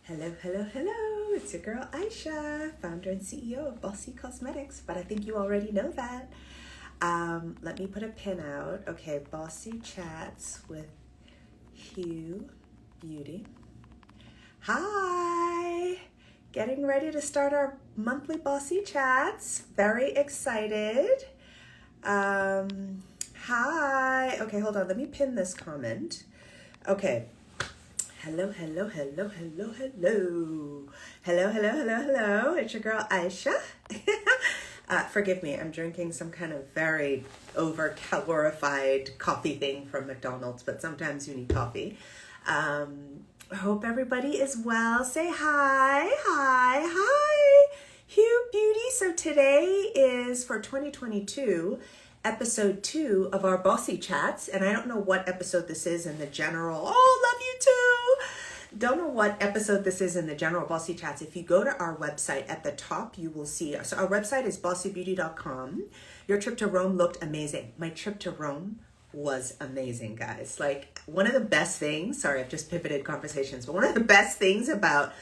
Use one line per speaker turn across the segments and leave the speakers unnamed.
Hello, hello, hello. It's your girl Aisha, founder and CEO of Bossy Cosmetics, but I think you already know that. Let me put a pin out. Okay, Bossy Chats with Hugh Beauty. Hi! Getting ready to start our monthly Bossy Chats. Very excited. Hi. Okay, hold on. Let me pin this comment. Okay. Hello, hello, hello, hello, hello. Hello, hello, hello, hello. It's your girl Aisha. Forgive me, I'm drinking some kind of very over-calorified coffee thing from McDonald's, but sometimes you need coffee. Hope everybody is well. Say hi, hi, hi. Hugh Beauty. So today is for 2022. Episode 2 of our Bossy Chats, and I don't know what episode this is in the general. Oh, love you too. Don't know what episode this is in the general Bossy Chats. If you go to our website at the top, you will see. So our website is bossybeauty.com. Your trip to Rome looked amazing. My trip to Rome was amazing, guys. Like one of the best things. Sorry, I've just pivoted conversations, but one of the best things about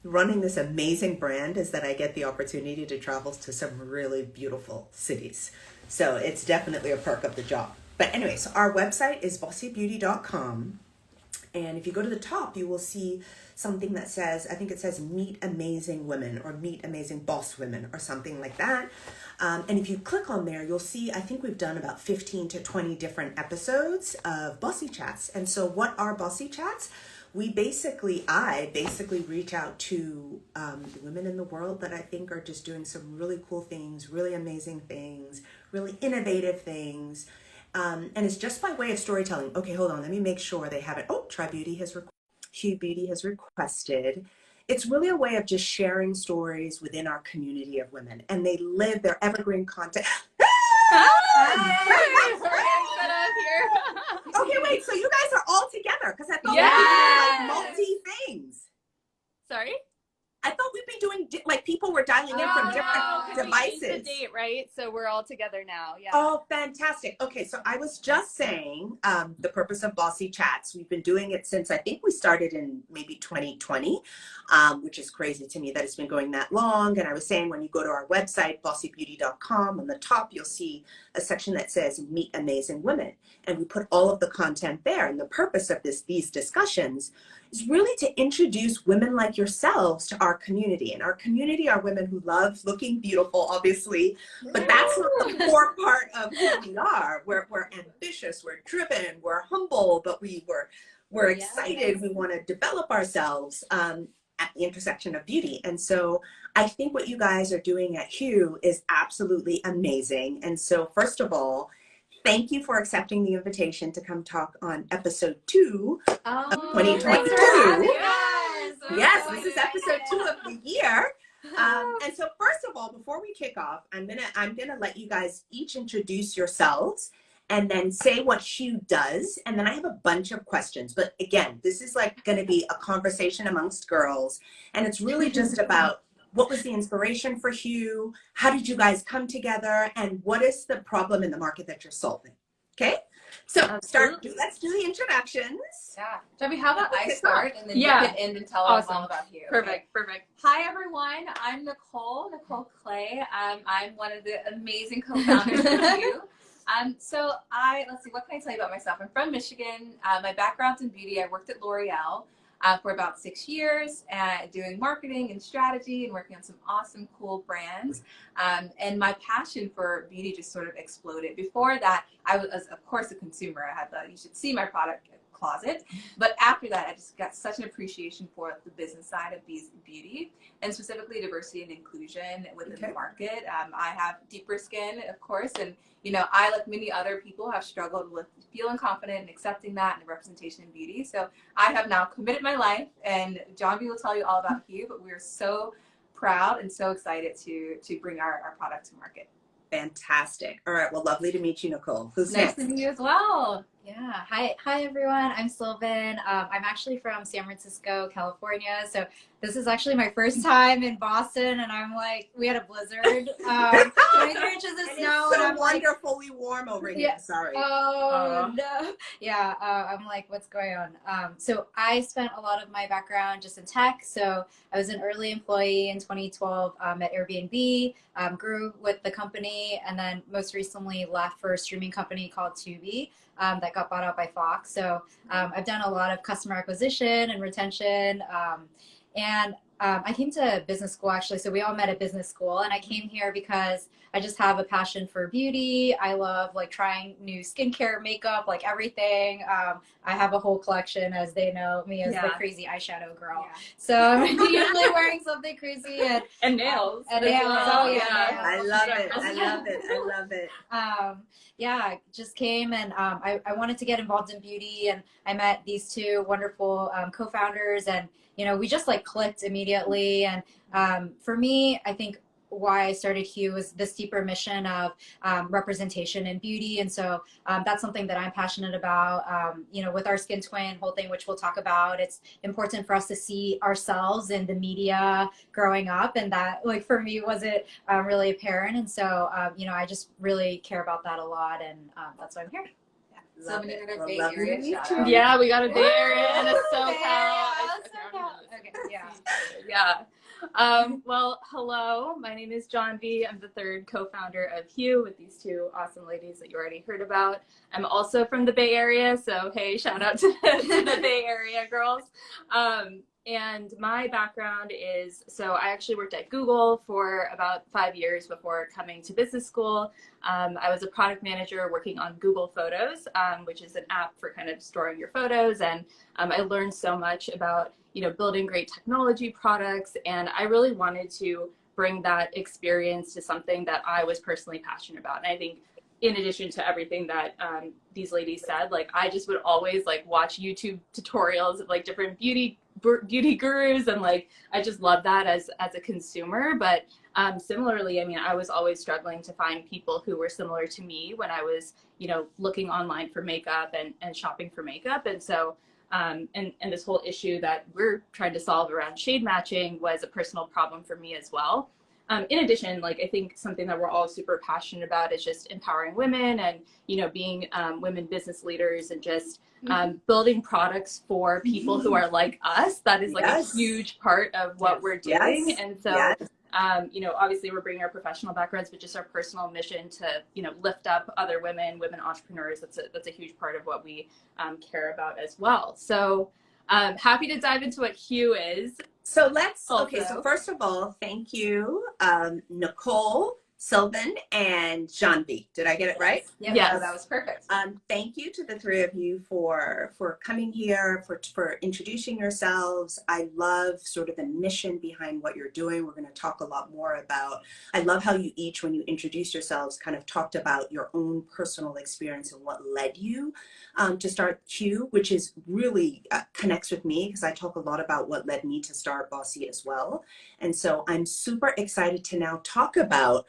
running this amazing brand is that I get the opportunity to travel to some really beautiful cities. So it's definitely a perk of the job. But anyway, so our website is bossybeauty.com. And if you go to the top, you will see something that says, I think it says Meet Amazing Women or Meet Amazing Boss Women or something like that. And if you click on there, you'll see, I think we've done about 15 to 20 different episodes of Bossy Chats. And so what are Bossy Chats? I basically reach out to women in the world that I think are just doing some really cool things, really amazing things, really innovative things. And it's just by way of storytelling. Okay, hold on. Let me make sure they have it. Oh, Hugh Beauty has requested. It's really a way of just sharing stories within our community of women. And they live their evergreen content.
Hi, we're getting set up here.
Okay, wait. So you guys are all together because I thought we were doing like multi things.
Sorry?
I thought we'd be doing like people were dialing in from different devices.
We changed the date, right? So we're all together now. Yeah.
Oh, fantastic. Okay, so I was just saying the purpose of Bossy Chats. We've been doing it since I think we started in maybe 2020, which is crazy to me that it's been going that long. And I was saying when you go to our website, bossybeauty.com, on the top, you'll see a section that says Meet Amazing Women. And we put all of the content there. And the purpose of these discussions is really to introduce women like yourselves to our community. And our community are women who love looking beautiful, obviously, but that's not the core part of who we are. We're ambitious, we're driven, we're humble, but we're excited. We want to develop ourselves at the intersection of beauty. And so I think what you guys are doing at Hugh is absolutely amazing. And so first of all, thank you for accepting the invitation to come talk on episode 2 of 2022. Yes, this is episode 2 of the year. And so first of all, before we kick off, I'm gonna let you guys each introduce yourselves and then say what Hugh does. And then I have a bunch of questions. But again, this is like gonna be a conversation amongst girls. And it's really just about what was the inspiration for Hugh? How did you guys come together? And what is the problem in the market that you're solving? Okay, so let's do the introductions.
Yeah. Debbie, how about I start and then you can end and tell us all about you.
Perfect.
Hi, everyone. I'm Nicole Clay. I'm one of the amazing co-founders of you. Let's see, what can I tell you about myself? I'm from Michigan. My background's in beauty. I worked at L'Oreal for about 6 years, doing marketing and strategy and working on some awesome, cool brands. And my passion for beauty just sort of exploded. Before that, I was, of course, a consumer. I had you should see my product closet. But after that, I just got such an appreciation for the business side of beauty, and specifically diversity and inclusion within the market. I have deeper skin, of course, and I, like many other people, have struggled with feeling confident and accepting that and the representation in beauty. So I have now committed my life, and John B will tell you all about Hugh, but we're so proud and so excited to bring our product to market.
Fantastic. All right. Well, lovely to meet you, Nicole. Who's
nice
next?
to meet you as well.
Yeah. Hi everyone. I'm Sylvan. I'm actually from San Francisco, California. So this is actually my first time in Boston, and I'm like, we had a blizzard, 23 inches of
And
snow,
it's so
and I'm like,
wonderfully warm over here.
yeah.
Sorry.
Oh no. Yeah. I'm like, what's going on? So I spent a lot of my background just in tech. So I was an early employee in 2012 at Airbnb. Grew with the company, and then most recently left for a streaming company called Tubi. That got bought out by Fox. So I've done a lot of customer acquisition and retention. And I came to business school actually. So we all met at business school, and I came here because I just have a passion for beauty. I love like trying new skincare, makeup, like everything. I have a whole collection, as they know me as the crazy eyeshadow girl. Yeah. So I'm usually wearing something crazy
and nails.
And nails.
Well.
Oh yeah.
I love it. I love it. I love it.
Yeah, I just came and I wanted to get involved in beauty, and I met these two wonderful co-founders, and we just like clicked immediately. And for me, I think why I started Hugh was this deeper mission of representation in beauty. And so that's something that I'm passionate about. With our skin twin whole thing, which we'll talk about, it's important for us to see ourselves in the media growing up. And that, like, for me, wasn't really apparent. And so, I just really care about that a lot. And that's why I'm here.
So many in a Bay
love
Area
you
shout
too.
out.
Yeah, we got a Bay Area and a SoCal.
Okay, yeah.
Yeah. Well, hello. My name is John B. I'm the third co-founder of Hugh with these two awesome ladies that you already heard about. I'm also from the Bay Area, so hey, shout out to the Bay Area girls. And my background is, so I actually worked at Google for about 5 years before coming to business school. I was a product manager working on Google Photos, which is an app for kind of storing your photos. And I learned so much about, building great technology products. And I really wanted to bring that experience to something that I was personally passionate about. And I think in addition to everything that these ladies said, like, I just would always like watch YouTube tutorials of like different beauty gurus, and like I just love that as a consumer. But similarly, I mean, I was always struggling to find people who were similar to me when I was looking online for makeup and shopping for makeup. And so and this whole issue that we're trying to solve around shade matching was a personal problem for me as well. In addition, like, I think something that we're all super passionate about is just empowering women and, being women business leaders, and just building products for people who are like us. That is like a huge part of what we're doing.
Yes.
And so, obviously we're bringing our professional backgrounds, but just our personal mission to, lift up other women entrepreneurs. That's a huge part of what we care about as well. So happy to dive into what Hugh is.
So so first of all, thank you, Nicole, Sylvan, and Jean B. Did I get it right?
Yep.
Yes.
Oh, that was perfect.
Thank you to the three of you for coming here, for introducing yourselves. I love sort of the mission behind what you're doing. We're going to talk a lot more about. I love how you each, when you introduced yourselves, kind of talked about your own personal experience and what led you to start Hugh, which is really connects with me, because I talk a lot about what led me to start Bossy as well. And so I'm super excited to now talk about,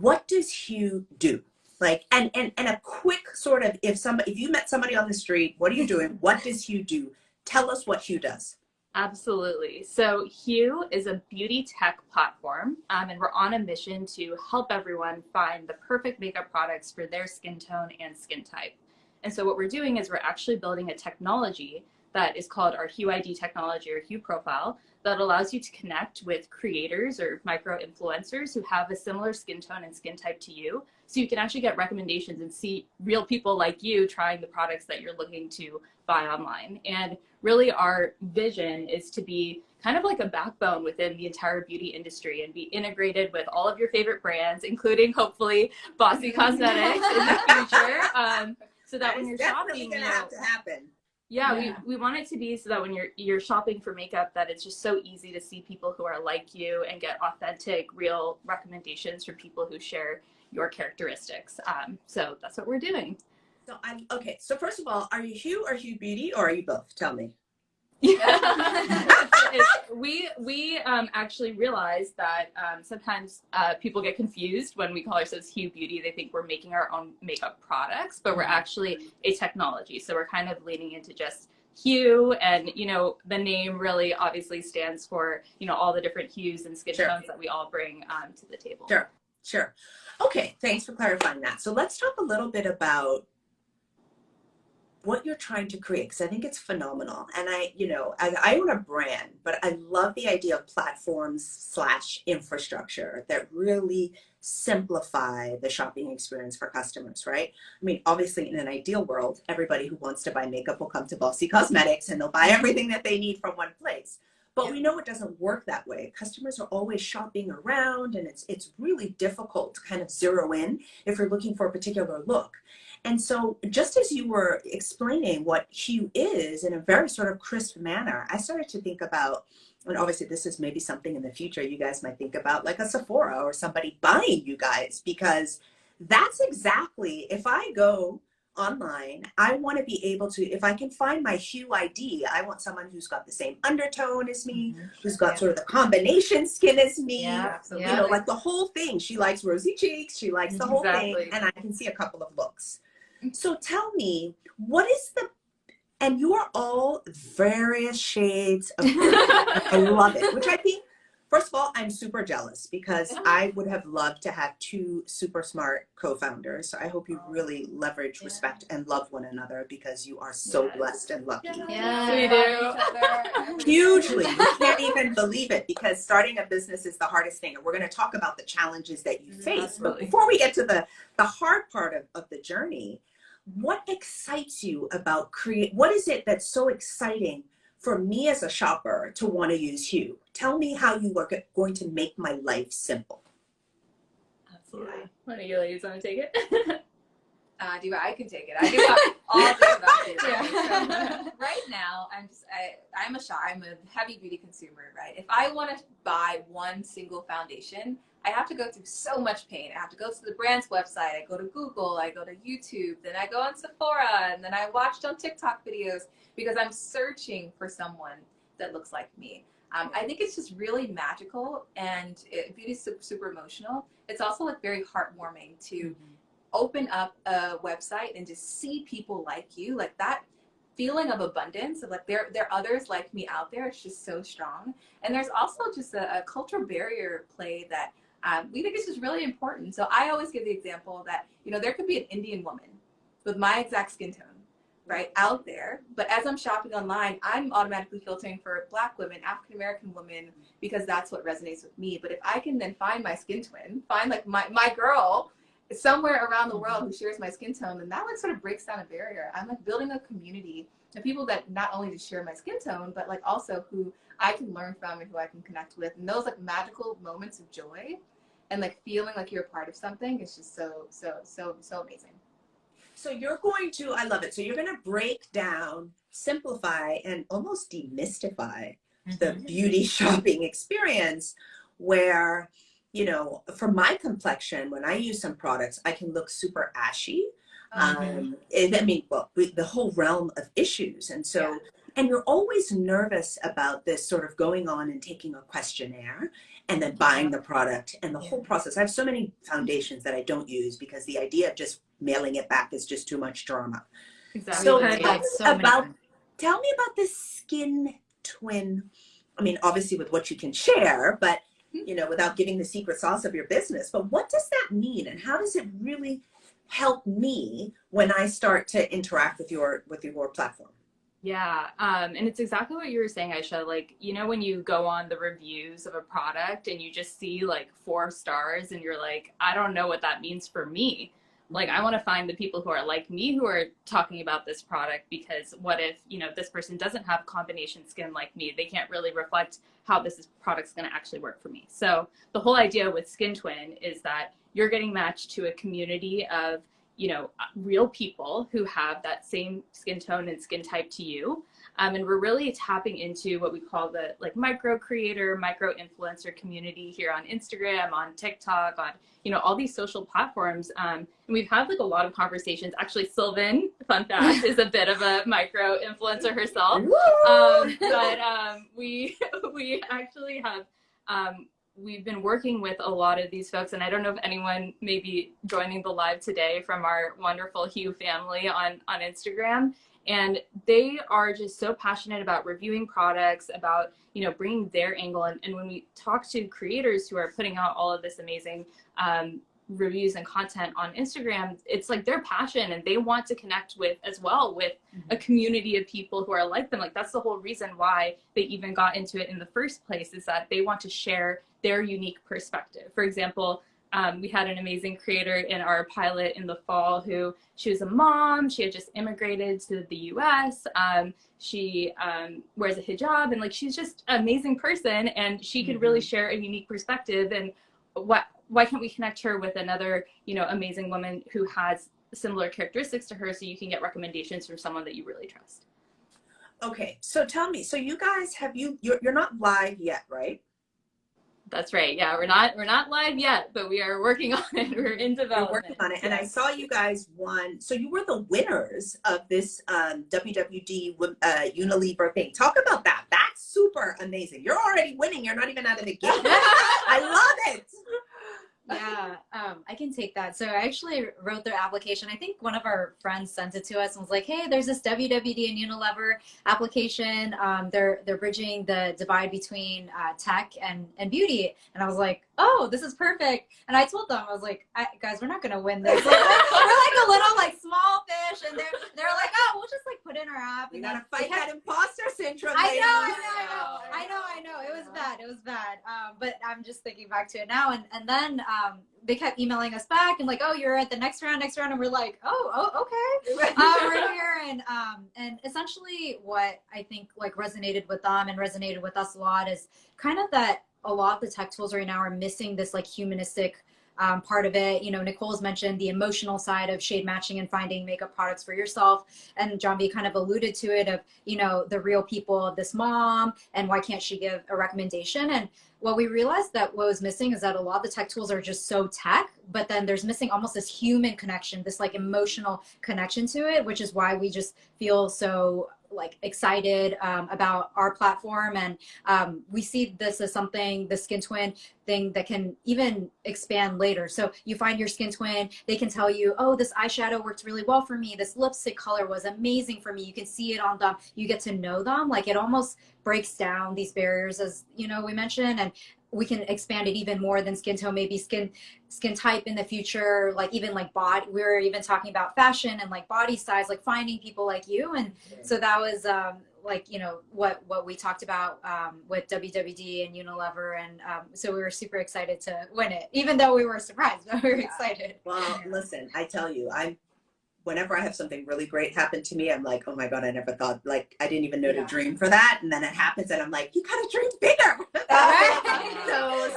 what does Hugh do? Like, and a quick sort of, if you met somebody on the street, what are you doing? What does Hugh do? Tell us what Hugh does.
Absolutely. So Hugh is a beauty tech platform, and we're on a mission to help everyone find the perfect makeup products for their skin tone and skin type. And so what we're doing is we're actually building a technology that is called our Hugh ID technology, or Hugh profile, that allows you to connect with creators or micro influencers who have a similar skin tone and skin type to you. So you can actually get recommendations and see real people like you trying the products that you're looking to buy online. And really our vision is to be kind of like a backbone within the entire beauty industry and be integrated with all of your favorite brands, including hopefully Bossy Cosmetics in the future. So that when you're shopping,
gonna have to happen.
Yeah, we want it to be so that when you're shopping for makeup, that it's just so easy to see people who are like you and get authentic, real recommendations from people who share your characteristics. So that's what we're doing.
So okay. So first of all, are you Hugh or Hugh Beauty, or are you both? Tell me.
Yeah. we actually realized that sometimes people get confused when we call ourselves Hugh Beauty. They think we're making our own makeup products, but we're actually a technology. So we're kind of leaning into just Hue, and the name really obviously stands for all the different hues and skin tones that we all bring to the table.
Sure. Okay, thanks for clarifying that. So let's talk a little bit about what you're trying to create, because I think it's phenomenal. And I own a brand, but I love the idea of platforms / infrastructure that really simplify the shopping experience for customers, right? I mean, obviously in an ideal world, everybody who wants to buy makeup will come to Bossy Cosmetics and they'll buy everything that they need from one place. But we know it doesn't work that way. Customers are always shopping around, and it's really difficult to kind of zero in if you're looking for a particular look. And so just as you were explaining what Hue is in a very sort of crisp manner, I started to think about, and obviously this is maybe something in the future you guys might think about, like a Sephora or somebody buying you guys, because that's exactly, if I go online, I want to be able to, if I can find my Hue ID, I want someone who's got the same undertone as me, who's got sort of the combination skin as me, like the whole thing. She likes rosy cheeks, she likes the whole thing, and I can see a couple of looks. So tell me, what is and you are all various shades of I love it, which I think, first of all, I'm super jealous because I would have loved to have two super smart co-founders. So I hope you really leverage, respect, and love one another, because you are so blessed and lucky.
We do.
Hugely. You can't even believe it, because starting a business is the hardest thing. And we're going to talk about the challenges that you face. But before we get to the hard part of the journey, what excites you about what is it that's so exciting for me as a shopper to want to use Hue? Tell me how you are going to make my life simple.
Absolutely. One of you ladies want to take it?
I can take it. I can talk all day about it. So right now, I'm a heavy beauty consumer, right? If I want to buy one single foundation, I have to go through so much pain. I have to go to the brand's website. I go to Google. I go to YouTube. Then I go on Sephora. And then I watched on TikTok videos, because I'm searching for someone that looks like me. I think it's just really magical, and beauty's super emotional. It's also like very heartwarming to open up a website and just see people like you, like that feeling of abundance of like there are others like me out there. It's just so strong. And there's also just a cultural barrier play that we think is just really important. So I always give the example that, there could be an Indian woman with my exact skin tone, right, out there. But as I'm shopping online, I'm automatically filtering for Black women, African-American women, because that's what resonates with me. But if I can then find my skin twin, find like my girl somewhere around the world who shares my skin tone, then that like sort of breaks down a barrier. I'm like building a community of people that not only just share my skin tone, but like also who I can learn from and who I can connect with. And those like magical moments of joy and like feeling like you're a part of something is just so amazing.
So you're going to, I love it. So you're going to break down, simplify, and almost demystify the beauty shopping experience, where, for my complexion, when I use some products, I can look super ashy. The whole realm of issues. And so, and you're always nervous about this sort of going on and taking a questionnaire and then buying the product and the whole process. I have so many foundations that I don't use because the idea of just mailing it back is just too much drama.
Exactly.
So tell me about this skin twin. I mean, obviously with what you can share, but without giving the secret sauce of your business, but what does that mean, and how does it really help me when I start to interact with your platform?
Yeah, and it's exactly what you were saying, Aisha. Like, when you go on the reviews of a product and you just see like 4 stars and you're like, I don't know what that means for me. Like, I want to find the people who are like me, who are talking about this product, because what if, this person doesn't have combination skin like me? They can't really reflect how this product's going to actually work for me. So the whole idea with Skin Twin is that you're getting matched to a community of, real people who have that same skin tone and skin type to you. And we're really tapping into what we call the like micro creator, micro influencer community here on Instagram, on TikTok, on, all these social platforms. And we've had like a lot of conversations. Actually, Sylvan fun fact, is a bit of a micro influencer herself. We actually have we've been working with a lot of these folks, and I don't know if anyone may be joining the live today from our wonderful Hugh family on Instagram. And they are just so passionate about reviewing products, about, bringing their angle. And when we talk to creators who are putting out all of this amazing reviews and content on Instagram, it's like their passion, and they want to connect with a community of people who are like them. Like, that's the whole reason why they even got into it in the first place, is that they want to share their unique perspective. For example, we had an amazing creator in our pilot in the fall she was a mom. She had just immigrated to the US. She wears a hijab, and she's just an amazing person, and she could really share a unique perspective. And why can't we connect her with another, amazing woman who has similar characteristics to her, so you can get recommendations from someone that you really trust?
Okay, so tell me, so you guys you're not live yet, right?
That's right. Yeah, we're not live yet, but we are working on it. We're in development.
We're working on it, and I saw you guys won. So you were the winners of this WWD Unilever thing. Talk about that. That's super amazing. You're already winning. You're not even out of the gate. I love it.
Yeah, I can take that. So I actually wrote their application. I think one of our friends sent it to us and was like, hey, there's this WWD and Unilever application. They're bridging the divide between tech and beauty. And I was like, oh, this is perfect. And I told them, I was like, guys, we're not going to win this. We're like a little small fish. And they're like, oh, we'll just put in our app.
We got to fight that imposter syndrome.
I know. It was bad. But I'm just thinking back to it now. And then they kept emailing us back and oh, you're at the next round. And we're like, oh, okay. We're here. And essentially what I think resonated with them and resonated with us a lot is kind of that a lot of the tech tools right now are missing this humanistic part of it. Nicole's mentioned the emotional side of shade matching and finding makeup products for yourself. And John B kind of alluded to it of, the real people of this mom and why can't she give a recommendation? And what we realized that what was missing is that a lot of the tech tools are just so tech, but then there's missing almost this human connection, this emotional connection to it, which is why we just feel so excited about our platform. And we see this as something, the skin twin thing, that can even expand later. So you find your skin twin, they can tell you, oh, this eyeshadow worked really well for me. This lipstick color was amazing for me. You can see it on them. You get to know them. It almost breaks down these barriers, as we mentioned, and we can expand it even more than skin tone, maybe skin type in the future, even body. We were even talking about fashion and body size, finding people like you. And so that was what we talked about with WWD and Unilever. And so we were super excited to win it, even though we were surprised, but we were excited.
Well, listen, I tell you, whenever I have something really great happen to me, I'm like, oh my God, I never thought, I didn't even know to dream for that. And then it happens and I'm like, you gotta dream bigger.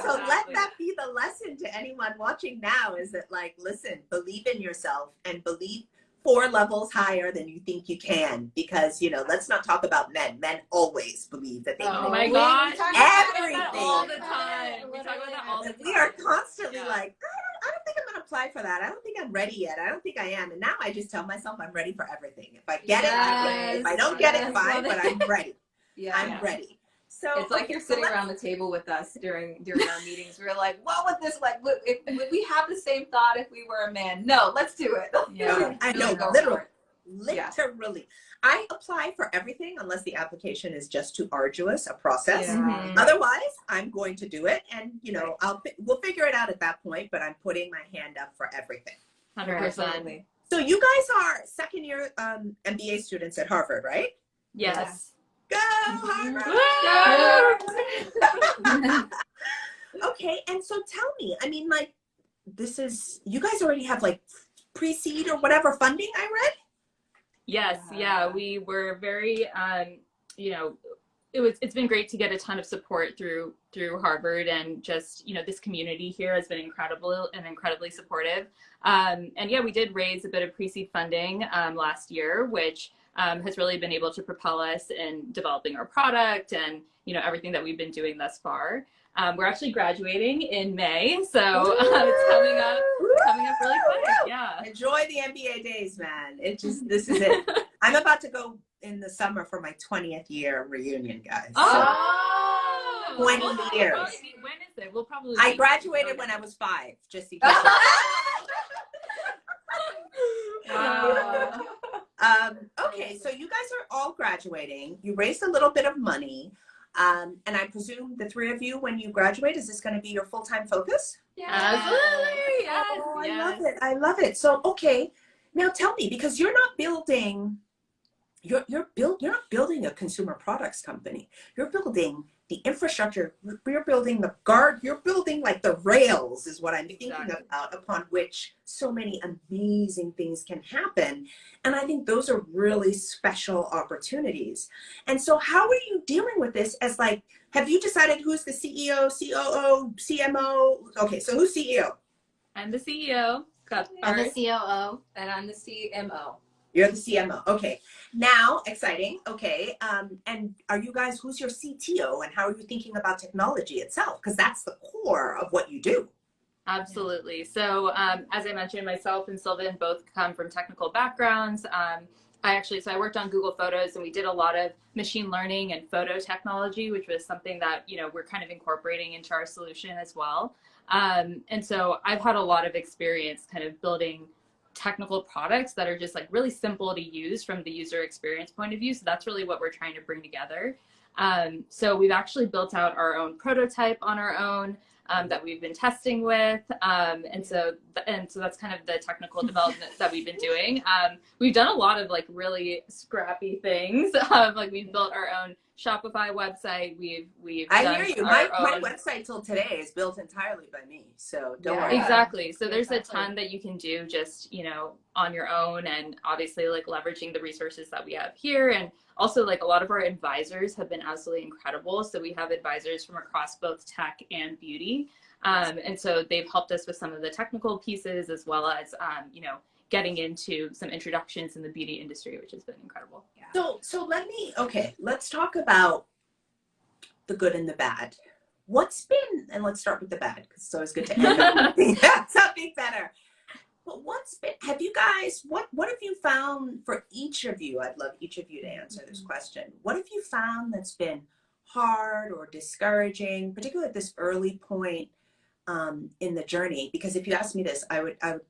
So let that be the lesson to anyone watching now, is that listen, believe in yourself and believe 4 levels higher than you think you can, because let's not talk about men. Men always believe that they can.
Oh my God,
everything
all the time. We talk about that all the time.
We are constantly I don't think I'm going to apply for that. I don't think I'm ready yet. I don't think I am. And now I just tell myself I'm ready for everything. If I get it, I'm ready. If I don't get it, fine, but I'm ready. I'm ready. So
it's you're sitting around the table with us during our meetings. We're like, what would this would we have the same thought if we were a man? No, let's do it.
Yeah, I know, literally. I apply for everything unless the application is just too arduous a process.
Yeah.
Otherwise, I'm going to do it, and we'll figure it out at that point. But I'm putting my hand up for everything.
100%.
So you guys are second-year MBA students at Harvard, right?
Yes.
Go Harvard! Okay, and so tell me, this is, you guys already have pre-seed or whatever funding, I read?
Yes, yeah, we were very, it's been great to get a ton of support through Harvard, and just, this community here has been incredible and incredibly supportive. And yeah, we did raise a bit of pre-seed funding last year, which has really been able to propel us in developing our product and, you know, everything that we've been doing thus far. We're actually graduating in May, so it's coming up really quick. Yeah.
Enjoy the MBA days, man. This is it. I'm about to go in the summer for my 20th year reunion, guys.
Oh,
20 years.
When is it? We'll probably.
I graduated when I was 5, just in case.
Wow.
Okay, so you guys are all graduating. You raised a little bit of money. And I presume the 3 of you, when you graduate, is this going to be your full-time focus?
Yeah. Absolutely. Yes.
Oh,
yes.
I love it. I love it. So, okay, now tell me, because you're not building, you're not building a consumer products company. You're building the infrastructure. You're building the guard. You're building like the rails is what I'm thinking about, upon which so many amazing things can happen. And I think those are really special opportunities. And so how are you dealing with this as like, have you decided who's the CEO, COO, CMO? Okay, so who's CEO?
I'm the CEO.
I'm the COO.
And I'm the CMO.
You're the CMO. Okay. Now, exciting. Okay. And are you guys, who's your CTO and how are you thinking about technology itself? Because that's the core of what you do.
Absolutely. So as I mentioned, myself and Sylvan both come from technical backgrounds. So I worked on Google Photos and we did a lot of machine learning and photo technology, which was something that, you know, we're kind of incorporating into our solution as well. And so I've had a lot of experience kind of building technical products that are just like really simple to use from the user experience point of view. So that's really what we're trying to bring together. So we've actually built out our own prototype on our own that we've been testing with. And so that's kind of the technical development that we've been doing. We've done a lot of like really scrappy things. Like we've built our own Shopify website.
I hear you. My website till today is built entirely by me. So don't worry.
Exactly. So there's a ton that you can do just, you know, on your own, and obviously like leveraging the resources that we have here. And also like a lot of our advisors have been absolutely incredible. So we have advisors from across both tech and beauty. And so they've helped us with some of the technical pieces as well as, you know, getting into some introductions in the beauty industry, which has been incredible.
Yeah. So let's talk about the good and the bad. And let's start with the bad, because it's always good to end something better. But have you guys, what have you found for each of you? I'd love each of you to answer this question. What have you found that's been hard or discouraging, particularly at this early point in the journey? Because if you asked me this,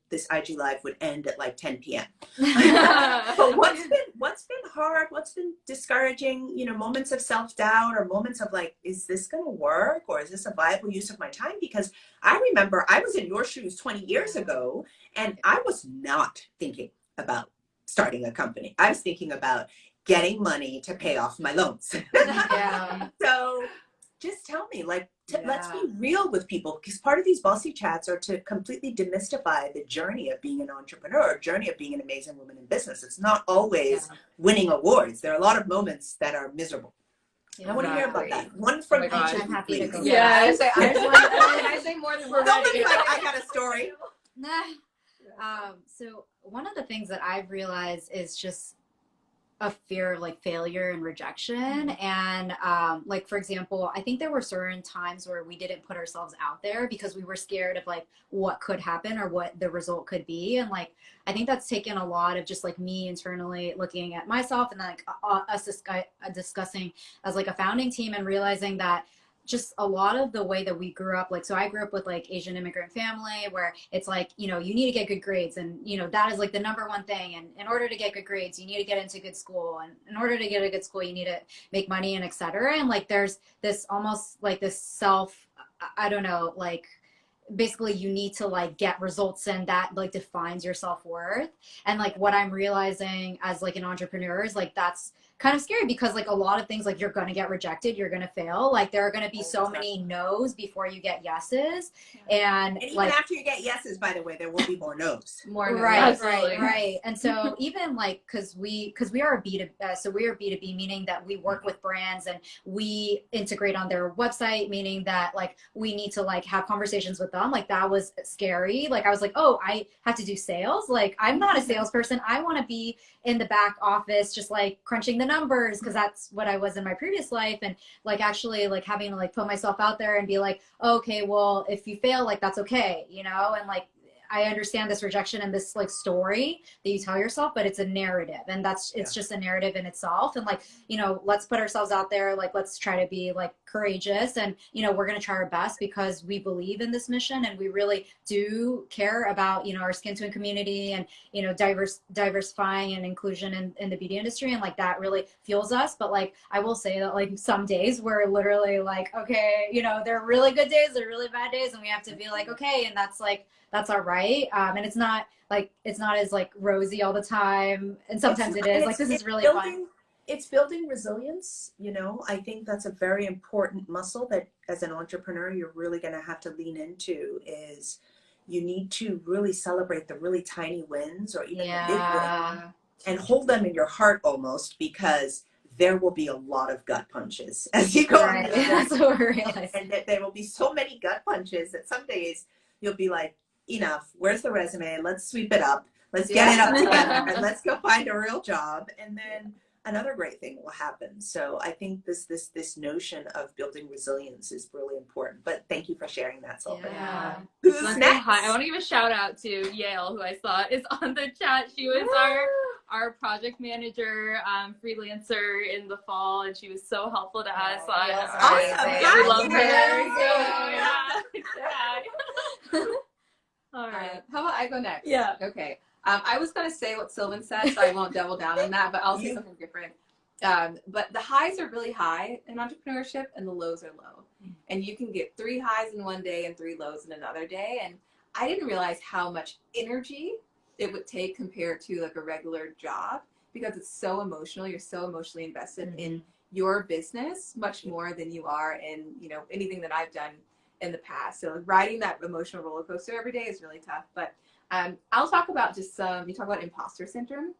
this IG live would end at like 10 p.m. But what's been hard? What's been discouraging? You know, moments of self-doubt or moments of like, is this going to work, or is this a viable use of my time? Because I remember I was in your shoes 20 years ago, and I was not thinking about starting a company. I was thinking about getting money to pay off my loans.
Yeah.
So just tell me, like, let's be real with people, because part of these Bossy Chats are to completely demystify the journey of being an entrepreneur, journey of being an amazing woman in business. It's not always winning awards. There are a lot of moments that are miserable. I want to hear about that. One from each of you,
I'm happy to go.
Yeah,
I say, I say more than one.
Somebody's like, I got a story.
So one of the things that I've realized is just a fear of like failure and rejection. And like, for example, I think there were certain times where we didn't put ourselves out there because we were scared of like what could happen or what the result could be. And like, I think that's taken a lot of just like me internally looking at myself and like us discussing as like a founding team and realizing that just a lot of the way that we grew up, like, so I grew up with like Asian immigrant family where it's like, you know, you need to get good grades, and, you know, that is like the number one thing. And in order to get good grades, you need to get into good school. And in order to get a good school, you need to make money and et cetera. And like, there's this almost like this I don't know, like, basically you need to like get results, and that like defines your self-worth. And like what I'm realizing as like an entrepreneur is like that's kind of scary because like a lot of things, like you're going to get rejected, you're going to fail. Like there are going to be so many no's before you get yeses. And
even
like,
after you get yeses, by the way, there will be more no's.
More no's.
Right. And so even like, cause we are a B2B, so we are B2B, meaning that we work with brands and we integrate on their website, meaning that like we need to like have conversations with them. Like that was scary. Like I was like, oh, I have to do sales. Like I'm not a salesperson. I want to be in the back office, just like crunching the numbers, because that's what I was in my previous life. And like actually like having to like put myself out there and be like, okay, well, if you fail, like that's okay, you know? And like I understand this rejection and this like story that you tell yourself, but it's a narrative, and it's just a narrative in itself. And like, you know, let's put ourselves out there. Like, let's try to be like courageous, and, you know, we're going to try our best because we believe in this mission and we really do care about, you know, our skin tone community and, you know, diversifying and inclusion in the beauty industry. And like, that really fuels us. But like, I will say that like some days we're literally like, okay, you know, there are really good days, there are really bad days, and we have to be like, okay. And that's all right. And it's not as like rosy all the time. And sometimes it is like, this is really fun.
It's building resilience. You know, I think that's a very important muscle that as an entrepreneur, you're really going to have to lean into. Is you need to really celebrate the really tiny wins or even the big wins and hold them in your heart almost, because there will be a lot of gut punches as you go on.
That's what we're realizing.
And that there will be so many gut punches that some days you'll be like, enough, where's the resume? Let's sweep it up. Let's get it up together and let's go find a real job. And then another great thing will happen. So I think this notion of building resilience is really important. But thank you for sharing that, Silver.
Yeah.
Who's next?
Hi. I want to give a shout out to Yale, who I saw is on the chat. She was our project manager, freelancer in the fall, and she was so helpful to us.
Awesome.
We love her.
Yeah.
All right.
How about I go next?
Yeah.
Okay. I was going to say what Sylvan said, so I won't double down on that, but I'll say something different. But the highs are really high in entrepreneurship and the lows are low. And you can get 3 highs in one day and 3 lows in another day. And I didn't realize how much energy it would take compared to like a regular job, because it's so emotional. You're so emotionally invested in your business much more than you are in, you know, anything that I've done in the past. So riding that emotional roller coaster every day is really tough. But I'll talk about just you talk about imposter syndrome.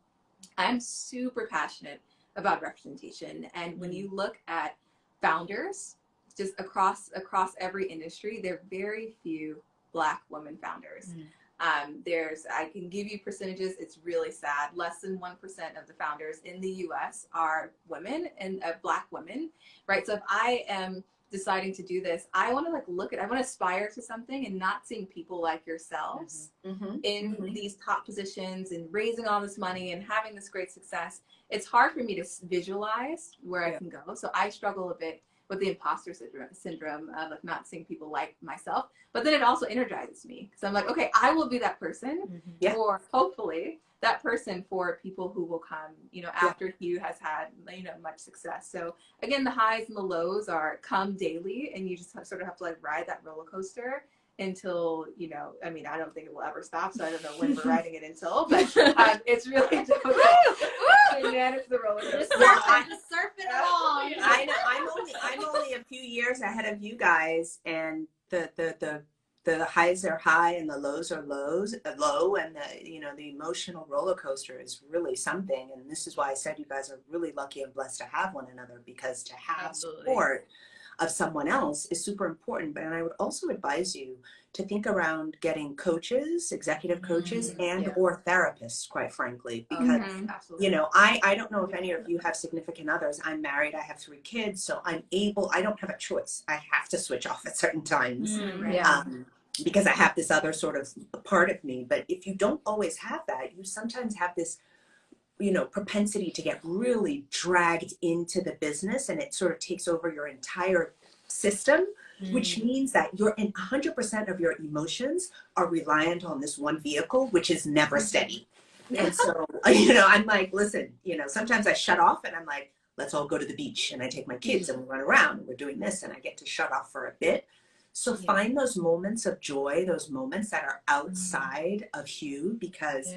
I'm super passionate about representation. And when you look at founders, just across every industry, there are very few Black women founders. I can give you percentages. It's really sad. Less than 1% of the founders in the US are women and Black women, right? So if I am deciding to do this, I want to like I want to aspire to something, and not seeing people like yourselves in these top positions and raising all this money and having this great success. It's hard for me to visualize where I can go. So I struggle a bit with the imposter syndrome of like not seeing people like myself. But then it also energizes me. So I'm like, okay, I will be that person, or hopefully that person for people who will come, you know, after Hugh has had, you know, much success. So again, the highs and the lows come daily, and you just sort of have to like ride that roller coaster until, you know, I mean, I don't think it will ever stop, so I don't know when we're riding it until, but it's really difficult. The roller coaster.
Just surf it along.
I know. I'm only a few years ahead of you guys, and the highs are high and the lows are low, and the emotional roller coaster is really something. And this is why I said you guys are really lucky and blessed to have one another, because to have support of someone else is super important. But I would also advise you to think around getting coaches, executive coaches, and or therapists, quite frankly, because you know, I don't know if any of you have significant others. I'm married, I have 3 kids, so I don't have a choice. I have to switch off at certain times. Because I have this other sort of part of me. But if you don't always have that, you sometimes have this, you know, propensity to get really dragged into the business, and it sort of takes over your entire system, which means that you're in 100% of your emotions are reliant on this one vehicle, which is never steady. And so, you know, I'm like, listen, you know, sometimes I shut off and I'm like, let's all go to the beach, and I take my kids and we run around and we're doing this, and I get to shut off for a bit. So find those moments of joy, those moments that are outside of Hugh, because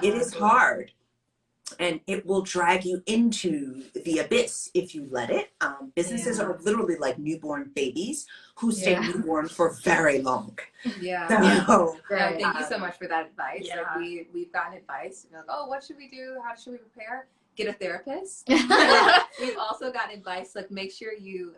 it is hard. and it will drag you into the abyss if you let it. Businesses are literally like newborn babies who stay newborn for very long.
Yeah.
So,
Thank you so much for that advice.
Yeah.
Like we've gotten advice. We're like, oh, what should we do? How should we prepare? Get a therapist. We've also gotten advice like make sure you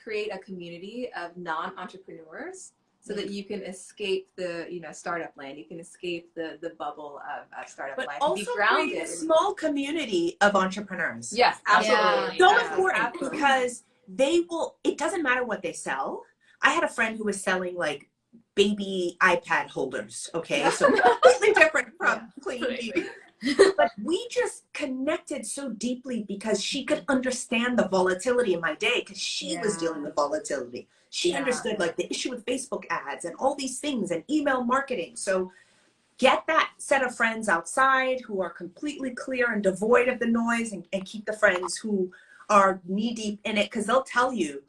create a community of non-entrepreneurs so that you can escape the startup land. You can escape the bubble of startup
but
life.
also
and be grounded.
create a small community of entrepreneurs.
Yes, absolutely.
So
Yeah.
important
Absolutely.
because it doesn't matter what they sell. I had a friend who was selling like baby iPad holders, okay? So completely different from clean beauty. But we just connected so deeply because she could understand the volatility in my day because she was dealing with volatility. She understood like the issue with Facebook ads and all these things and email marketing. So get that set of friends outside who are completely clear and devoid of the noise, and keep the friends who are knee deep in it, because they'll tell you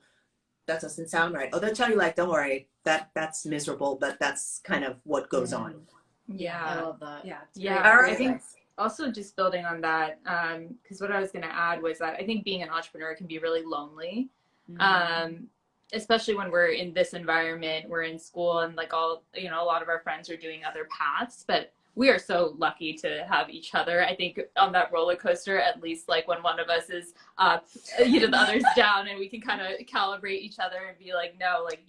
that doesn't sound right. Or they'll tell you like, don't worry, that's miserable, but that's kind of what goes on.
I love that.
Yeah.
All right.
I think also just building on that, because what I was going to add was that I think being an entrepreneur can be really lonely. Especially when we're in this environment, we're in school and like all, a lot of our friends are doing other paths, but we are so lucky to have each other. I think on that roller coaster, at least like when one of us is up, the other's down, and we can kind of calibrate each other and be like, no, like,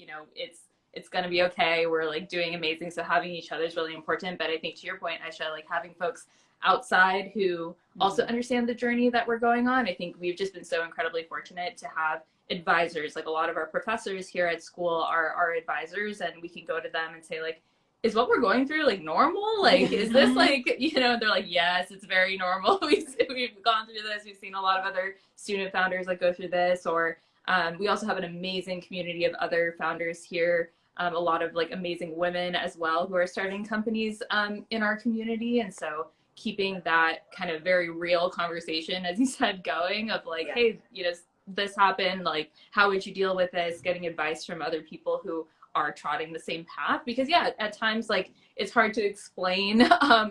it's going to be okay. We're like doing amazing. So having each other is really important. But I think to your point, Aisha, like having folks outside who also understand the journey that we're going on. I think we've just been so incredibly fortunate to have advisors. Like a lot of our professors here at school are our advisors, and we can go to them and say like, is what we're going through like normal? Like, is this like, they're like, yes, it's very normal. We've gone through this. We've seen a lot of other student founders like go through this, or we also have an amazing community of other founders here. A lot of like amazing women as well who are starting companies in our community. And so keeping that kind of very real conversation, as you said, going of like, hey, this happened, like, how would you deal with this? Getting advice from other people who are trotting the same path, because at times like it's hard to explain.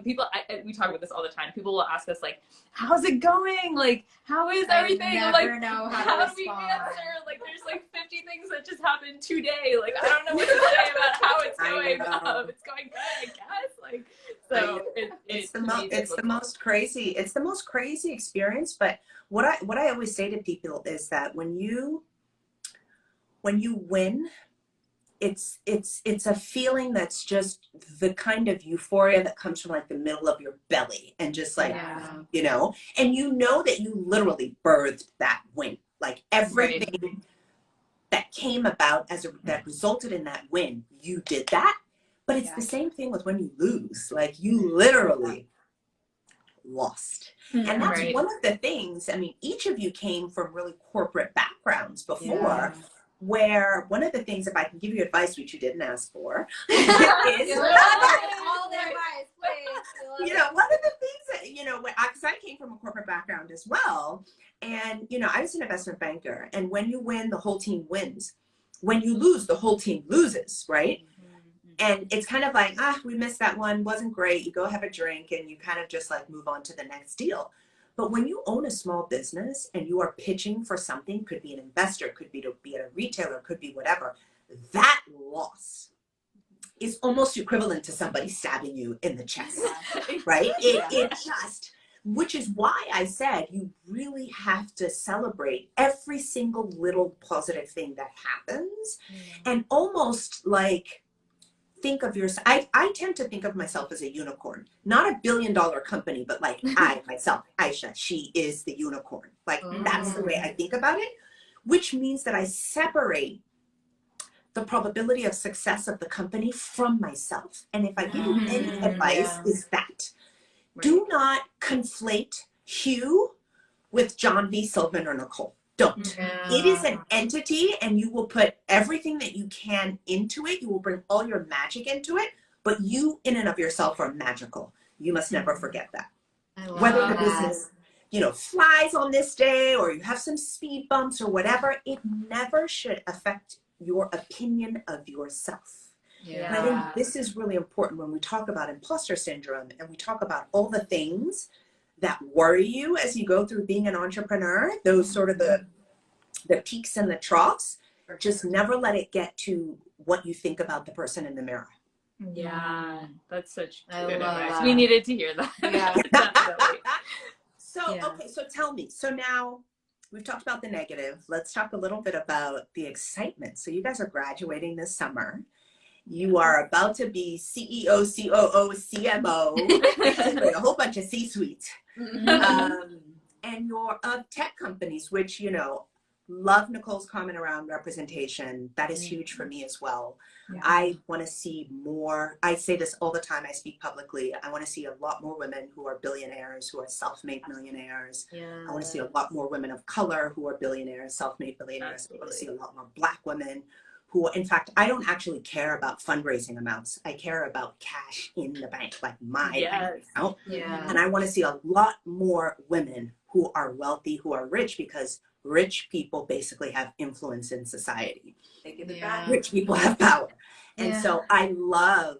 People, we talk about this all the time. People will ask us like, how's it going? Like, how is everything?
I
like,
never know
how do we answer? Like, there's like 50 things that just happened today. Like, I don't know what to say about how it's going. It's going good, I guess. Like, so it's the most crazy experience. But what I always say to people is that when you win, it's a feeling that's just the kind of euphoria that comes from like the middle of your belly, and just like, and that you literally birthed that win. Like everything that came about that resulted in that win, you did that. But it's the same thing with when you lose. Like you literally lost. And that's one of the things, I mean, each of you came from really corporate backgrounds before. Where one of the things, if I can give you advice, which you didn't ask for, is
all the advice, please.
One of the things that, because I came from a corporate background as well. And, I was an investment banker. And when you win, the whole team wins. When you lose, the whole team loses, right? And it's kind of like, we missed that one, wasn't great. You go have a drink and you kind of just like move on to the next deal. But when you own a small business and you are pitching for something, could be an investor, could be to be at a retailer, could be whatever, that loss is almost equivalent to somebody stabbing you in the chest, right? It just, which is why I said you really have to celebrate every single little positive thing that happens, and almost like, think of yourself. I tend to think of myself as a unicorn, not a $1 billion company, but like I myself, Aisha, she is the unicorn. Like that's the way I think about it, which means that I separate the probability of success of the company from myself. And if I give you any advice, is that do not conflate Hugh with John B. Sylvan or Nicole. Don't. It is an entity, and you will put everything that you can into it. You will bring all your magic into it, but you in and of yourself are magical. You must never forget that. Whether the business, flies on this day, or you have some speed bumps or whatever, it never should affect your opinion of yourself. And I think this is really important when we talk about imposter syndrome and we talk about all the things that worry you as you go through being an entrepreneur, those sort of the peaks and the troughs, just never let it get to what you think about the person in the mirror.
Yeah, that's such
I
good
love
advice.
that.
We needed to hear that.
Yeah.
Definitely.
So,
Yeah.
okay, so tell me. So now we've talked about the negative. Let's talk a little bit about the excitement. So you guys are graduating this summer. You are about to be CEO, COO, CMO, basically a whole bunch of C-suite. And you're of tech companies, which, you know, love Nicole's comment around representation. That is huge for me as well.
Yeah.
I want to see more. I say this all the time. I speak publicly. I want to see a lot more women who are billionaires, who are self-made millionaires. I want to see a lot more women of color who are billionaires, self-made billionaires. I want to see a lot more Black women who, in fact, I don't actually care about fundraising amounts. I care about cash in the bank, like my bank account.
Yeah.
And I want to see a lot more women who are wealthy, who are rich, because rich people basically have influence in society.
They give it
Yeah.
back.
Rich people have power. And
Yeah.
so I love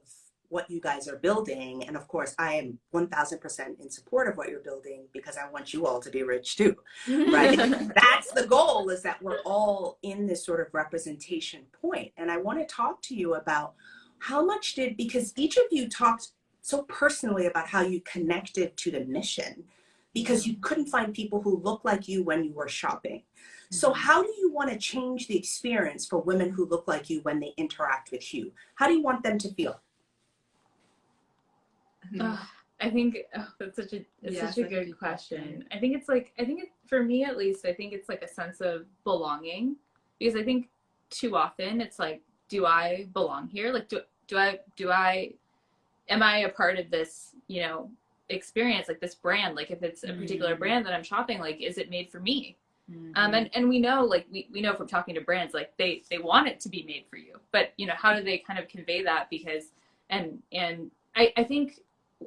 what you guys are building. And of course, I am 1000% in support of what you're building, because I want you all to be rich too, right? That's the goal, is that we're all in this sort of representation point. And I want to talk to you about how much because each of you talked so personally about how you connected to the mission, because you couldn't find people who look like you when you were shopping. So how do you want to change the experience for women who look like you when they interact with you? How do you want them to feel?
I think that's such a good question. I think for me at least, I think it's like a sense of belonging, because I think too often it's like, do I belong here? Like, am I a part of this, you know, experience, like this brand? Like, if it's a particular brand that I'm shopping, like, is it made for me? And we know, like, we know from talking to brands, like they want it to be made for you, but you know, how do they kind of convey that? Because and I think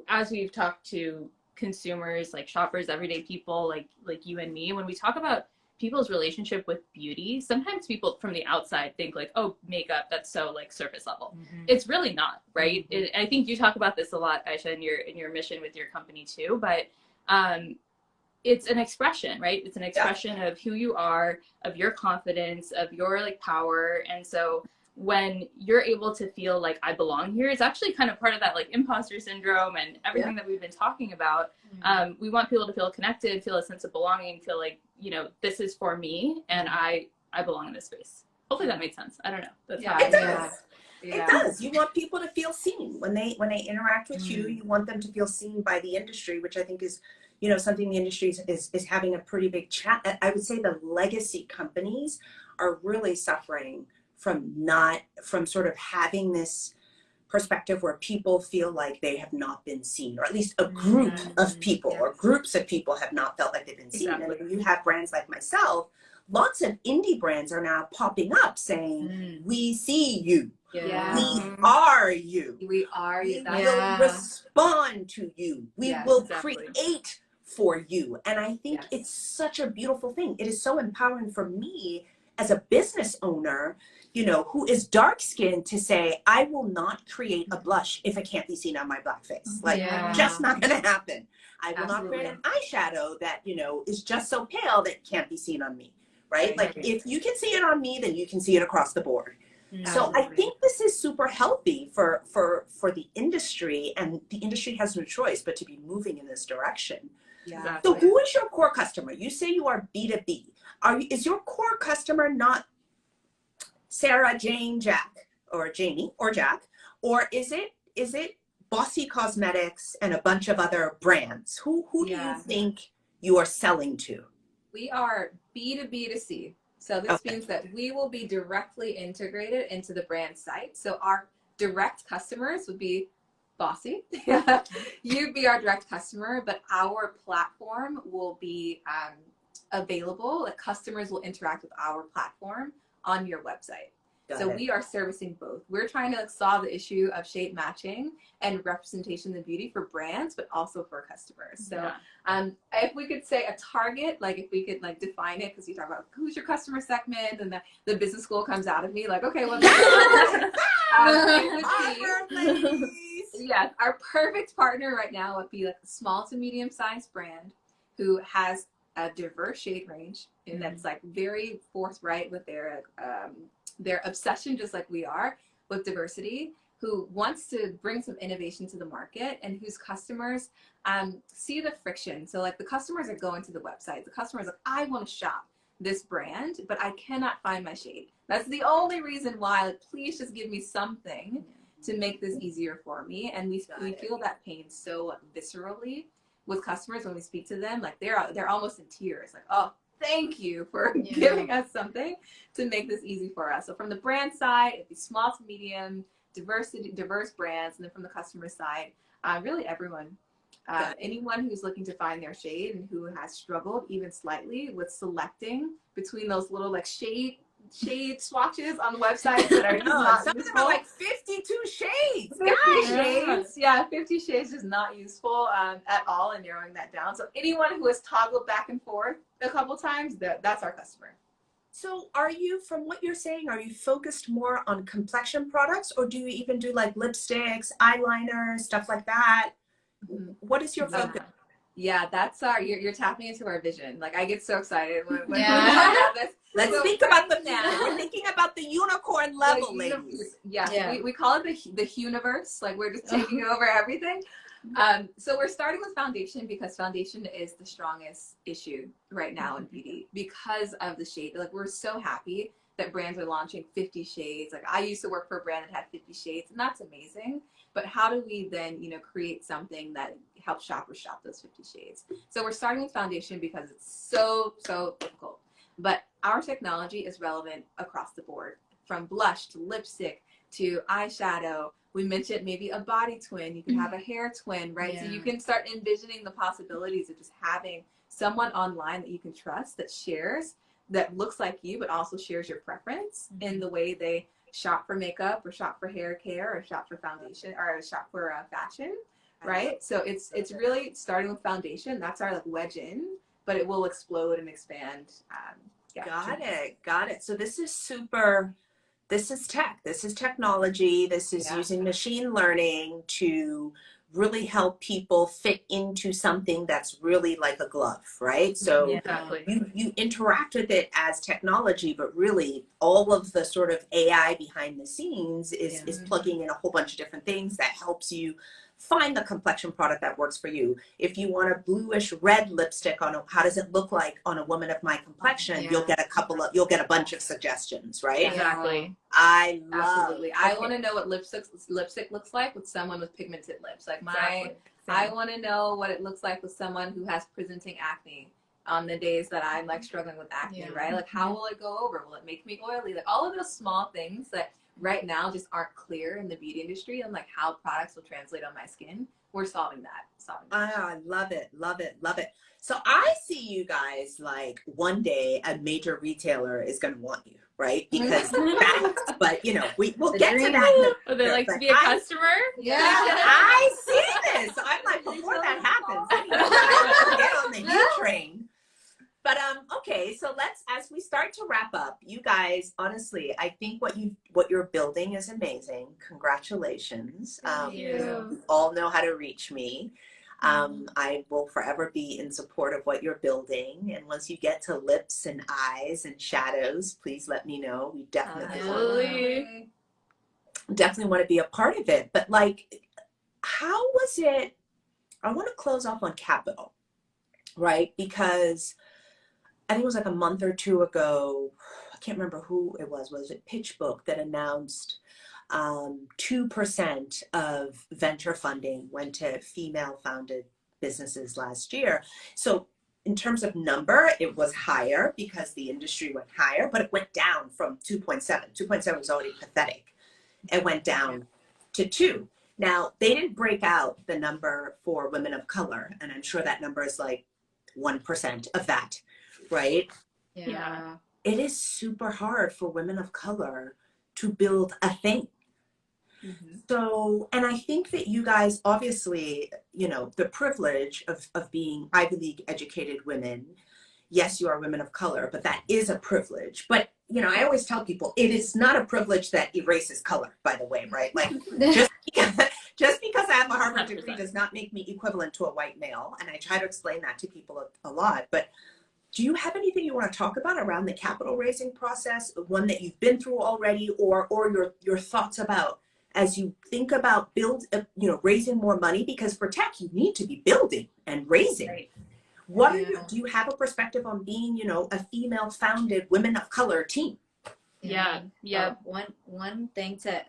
as we've talked to consumers, like shoppers, everyday people, like you and me, when we talk about people's relationship with beauty, sometimes people from the outside think like, oh, makeup, that's so like surface level. It's really not, right? I think you talk about this a lot, Aisha, in your mission with your company too, but it's an expression, right? It's an expression of who you are, of your confidence, of your like power. And so when you're able to feel like I belong here, it's actually kind of part of that like imposter syndrome and everything that we've been talking about. We want people to feel connected, feel a sense of belonging, feel like, you know, this is for me and I belong in this space. Hopefully that made sense. I don't know. That's how
It does.
Yeah.
It does. You want people to feel seen when they interact with you. You want them to feel seen by the industry, which I think is, you know, something the industry is having a pretty big chat. I would say the legacy companies are really suffering from sort of having this perspective where people feel like they have not been seen, or at least a group of people or groups of people have not felt like they've been seen. And when you have brands like myself, lots of indie brands are now popping up saying, we see you. We are you.
We are you.
We will respond to you. We will create for you. And I think it's such a beautiful thing. It is so empowering for me as a business owner, you know, who is dark skinned, to say, I will not create a blush if it can't be seen on my black face. Like, just not going to happen. I will not create an eyeshadow that, you know, is just so pale that it can't be seen on me. Right? Like, if you can see it on me, then you can see it across the board. So I think this is super healthy for the industry, and the industry has no choice but to be moving in this direction. So who is your core customer? You say you are B2B. Is your core customer not Sarah, Jane, Jack, or Jamie, or Jack? Or is it Bossy Cosmetics and a bunch of other brands? Who do you think you are selling to?
We are B2B2C. So this means that we will be directly integrated into the brand site. So our direct customers would be Bossy. You'd be our direct customer, but our platform will be available. Like, customers will interact with our platform on your website. So we are servicing both. We're trying to solve the issue of shape matching and representation in beauty for brands, but also for customers. So if we could say a target, like if we could like define it, because you talk about who's your customer segment, and the business school comes out of me, like, okay, well, it would be Yes, our perfect partner right now would be like a small to medium sized brand who has a diverse shade range and that's like very forthright with their obsession, just like we are, with diversity, who wants to bring some innovation to the market and whose customers see the friction. So like the customers are going to the website, the customers are like, I want to shop this brand, but I cannot find my shade. That's the only reason why, like, please just give me something to make this easier for me. And we feel that pain so viscerally with customers when we speak to them. Like they're almost in tears, like, oh, thank you for giving us something to make this easy for us. So from the brand side, it'd be small to medium, diverse brands. And then from the customer side, really everyone. Anyone who's looking to find their shade and who has struggled even slightly with selecting between those little like shade swatches on the website that are not
some
useful.
of them are like 52 shades.
50 shades. Yeah, 50 shades is not useful at all in narrowing that down. So anyone who has toggled back and forth a couple times, that's our customer.
So are you, from what you're saying, are you focused more on complexion products, or do you even do like lipsticks, eyeliner, stuff like that? What is your focus?
Yeah, that's you're tapping into our vision. Like I get so excited when we talk about this.
Let's think about them now. We're thinking about the unicorn level, ladies.
Yeah. We call it the Hugh-niverse. Like we're just taking over everything. So we're starting with foundation because foundation is the strongest issue right now in beauty because of the shade. Like we're so happy that brands are launching 50 shades. Like I used to work for a brand that had 50 shades, and that's amazing. But how do we then, create something that helps shoppers shop those 50 shades? So we're starting with foundation because it's so difficult. But our technology is relevant across the board, from blush to lipstick to eyeshadow. We mentioned maybe a body twin. You can have a hair twin, right? Yeah. So you can start envisioning the possibilities of just having someone online that you can trust that shares, that looks like you, but also shares your preference in the way they shop for makeup or shop for hair care or shop for foundation or shop for fashion, right? So it's really starting with foundation. That's our like wedge in, but it will explode and expand.
Got it. So this is tech. This is technology. This is using machine learning to really help people fit into something that's really like a glove, right? So you interact with it as technology, but really all of the sort of AI behind the scenes is plugging in a whole bunch of different things that helps you find the complexion product that works for you. If you want a bluish red lipstick how does it look like on a woman of my complexion? You'll get a bunch of suggestions, right?
Exactly.
I
want to know what lipstick looks like with someone with pigmented lips. Like I want to know what it looks like with someone who has presenting acne on the days that I'm like struggling with acne, right? Like how will it go over? Will it make me oily? Like all of those small things that right now just aren't clear in the beauty industry and like how products will translate on my skin. We're solving that.
I love it. So I see you guys like one day a major retailer is going to want you, right? Because but we'll get to that.
Would they like to be a customer?
Yeah, I see this. So I'm like, before that happens, get on the Hugh train. But okay, so as we start to wrap up, you guys, honestly, I think what you're building is amazing. Congratulations. You all know how to reach me. I will forever be in support of what you're building. And once you get to lips and eyes and shadows, please let me know. We definitely want to be a part of it. But like, how was it? I want to close off on capital, right? Because I think it was like a month or two ago, I can't remember who it was it PitchBook that announced 2% of venture funding went to female-founded businesses last year. So in terms of number, it was higher because the industry went higher, but it went down from 2.7. 2.7 was already pathetic. It went down to 2. Now, they didn't break out the number for women of color, and I'm sure that number is like 1% of that. Right?
Yeah.
It is super hard for women of color to build a thing. So, and I think that you guys, obviously, the privilege of being Ivy League educated women, yes, you are women of color, but that is a privilege. But, you know, I always tell people it is not a privilege that erases color, by the way, right? Like just because I have a Harvard degree does not make me equivalent to a white male. And I try to explain that to people a lot. But do you have anything you want to talk about around the capital raising process, one that you've been through already, or your thoughts about as you think about raising more money? Because for tech, you need to be building and raising.
Right.
What are do you have a perspective on being, you know, a female founded women of color team?
Yeah.
One thing to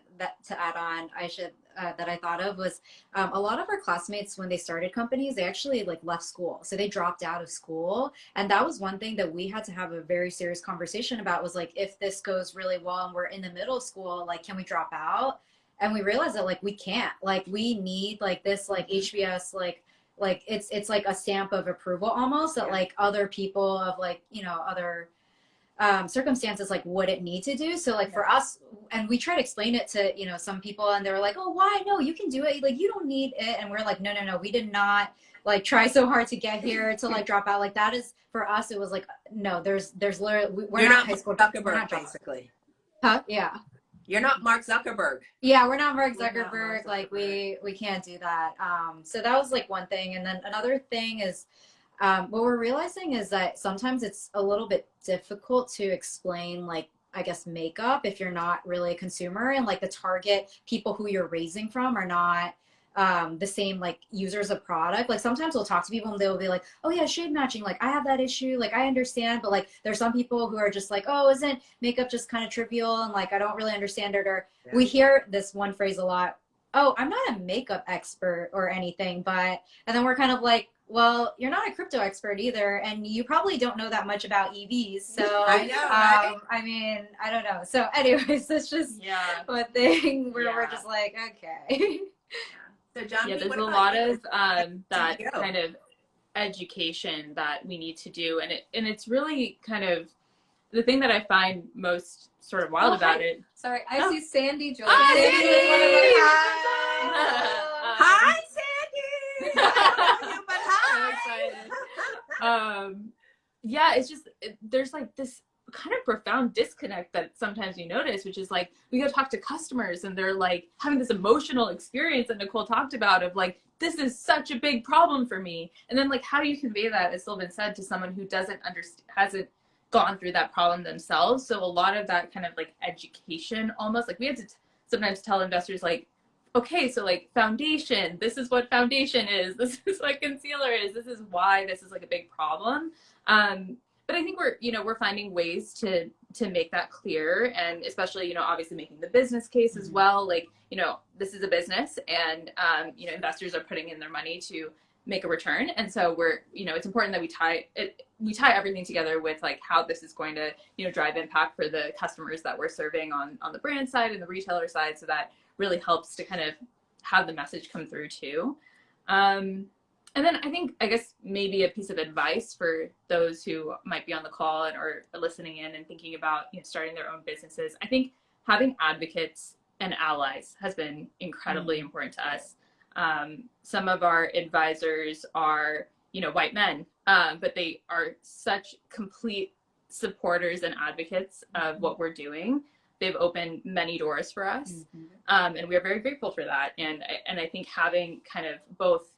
add on, I should that I thought of was a lot of our classmates, when they started companies, they actually like left school, so they dropped out of school, and that was one thing that we had to have a very serious conversation about. Was like, if this goes really well and we're in the middle of school, like, can we drop out? And we realized that like we can't. Like, we need like this like HBS like it's like a stamp of approval almost that like other people of like, you know, other circumstances like wouldn't need to do. So like for us, and we try to explain it to, you know, some people, and they were like, oh, why? No, you can do it. Like, you don't need it. And we're like, no, we did not like try so hard to get here to like drop out. Like, that is, for us, it was like, no, there's literally, we're not high school.
Zuckerberg, basically.
Huh? Yeah.
You're not Mark Zuckerberg.
Yeah, we're not Mark Zuckerberg. Like, we can't do that. So that was like one thing. And then another thing is, what we're realizing is that sometimes it's a little bit difficult to explain, like, I guess, makeup if you're not really a consumer, and like the target people who you're raising from are not the same like users of product. Like, sometimes we'll talk to people and they'll be like, oh yeah, shade matching, like I have that issue, like I understand, but like there's some people who are just like, oh, isn't makeup just kind of trivial, and like I don't really understand it. Or we hear this one phrase a lot, oh, I'm not a makeup expert or anything, but, and then we're kind of like, well, you're not a crypto expert either, and you probably don't know that much about EVs. So
I know, right?
I mean, I don't know. So anyways, that's just one thing where we're just like, okay.
So John,
there's a lot of that kind of education that we need to do, and it's really kind of the thing that I find most sort of wild about it.
Sorry, I see Sandy joining.
Hi, Sandy. I don't know you, but hi.
So excited. It's just there's like this kind of profound disconnect that sometimes you notice, which is like, we go talk to customers and they're like having this emotional experience that Nicole talked about of like, this is such a big problem for me. And then like, how do you convey that, as Sylvan said, to someone who doesn't understand, hasn't gone through that problem themselves? So a lot of that kind of like education, almost like we had to sometimes tell investors like, okay, so like foundation, this is what foundation is, this is what concealer is, this is why this is like a big problem. But I think we're finding ways to make that clear, and especially, obviously making the business case as well. Like, this is a business, and, investors are putting in their money to make a return. And so it's important that we tie everything together with like how this is going to, drive impact for the customers that we're serving on the brand side and the retailer side. So that really helps to kind of have the message come through too. And then I guess maybe a piece of advice for those who might be on the call and or listening in and thinking about starting their own businesses. I think having advocates and allies has been incredibly important to us. Some of our advisors are, white men, but they are such complete supporters and advocates of what we're doing. They've opened many doors for us, and we are very grateful for that. And I think having kind of both,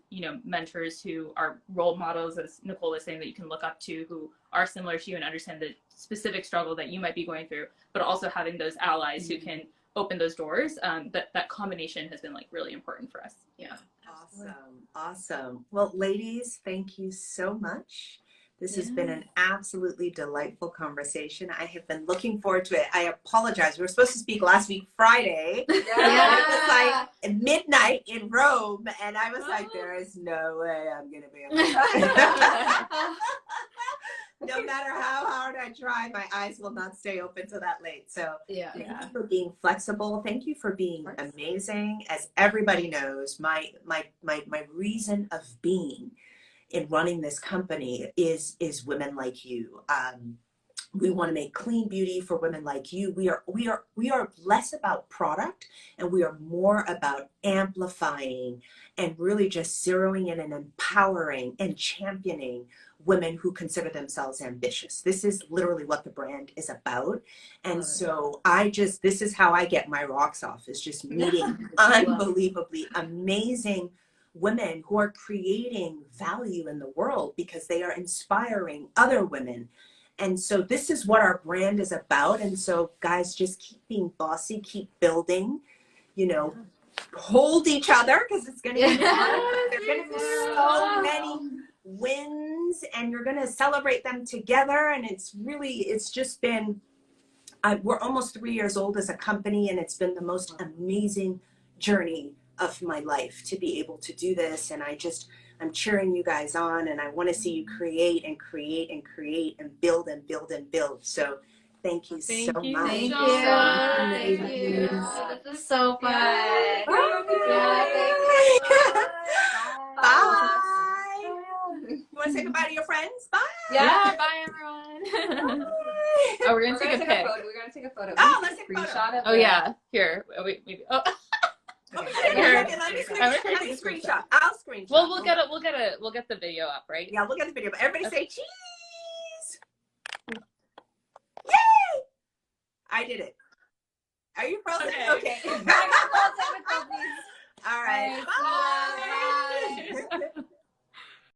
mentors who are role models, as Nicole was saying, that you can look up to, who are similar to you and understand the specific struggle that you might be going through, but also having those allies who can open those doors. That combination has been like really important for us. Yeah.
Awesome. Well, ladies, thank you so much. This has been an absolutely delightful conversation. I have been looking forward to it. I apologize. We were supposed to speak last week, Friday. It was like at midnight in Rome. And I was like, there is no way I'm going to be able to. No matter how hard I try, my eyes will not stay open till that late. So thank you for being flexible. Thank you for being amazing. As everybody knows, my reason of being in running this company is women like you. We want to make clean beauty for women like you. We are less about product, and we are more about amplifying and really just zeroing in and empowering and championing women who consider themselves ambitious. This is literally what the brand is about. And so this is how I get my rocks off, is just meeting unbelievably amazing women who are creating value in the world because they are inspiring other women. And so this is what our brand is about. And so guys, just keep being bossy, keep building, you know, hold each other, because it's going to be fun. There's going to be so many wins and you're going to celebrate them together. And it's just been, we're almost 3 years old as a company, and it's been the most amazing journey of my life to be able to do this. And I'm cheering you guys on, and I want to see you create and create and create and build and build and build. So thank you so much.
Thank you.
Thank
you. This is so fun.
Bye.
Yeah, thank you.
Bye. You want to say goodbye to your friends? Bye.
Yeah, bye everyone. Oh, we're gonna take a pic.
We're gonna take a photo.
Oh, let's take a photo.
Screenshot of
Oh yeah, here. Wait. Oh.
Okay, let me screenshot. I'll screenshot.
Well, we'll get the video up, right?
Yeah, we'll get the video. But everybody say cheese. Yay! I did it. Are you frozen? Okay.
All
All right. Bye.